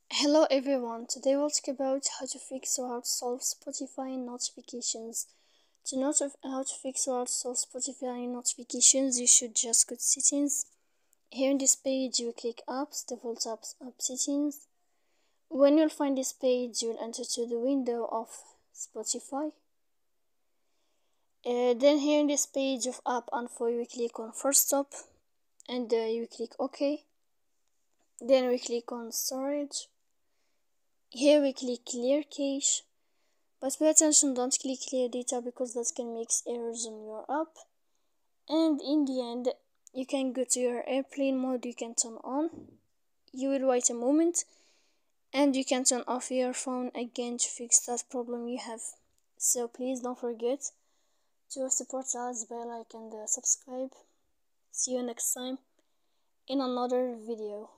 Hello everyone, today we'll talk about how to fix or how to solve Spotify notifications. To know how to fix or how to solve Spotify notifications, you should just go to settings. Here in this page, you click apps, default apps, app settings. When you'll find this page, you'll enter to the window of Spotify. Then here in this page of app info, you click on first stop and you click OK. Then we click on storage. Here we click clear cache, but pay attention, don't click clear data because that can make errors on your app. And in the end, you can go to your airplane mode, you can turn on, you will wait a moment, and you can turn off your phone again to fix that problem you have. So please don't forget to support us by like and subscribe. See you next time in another video.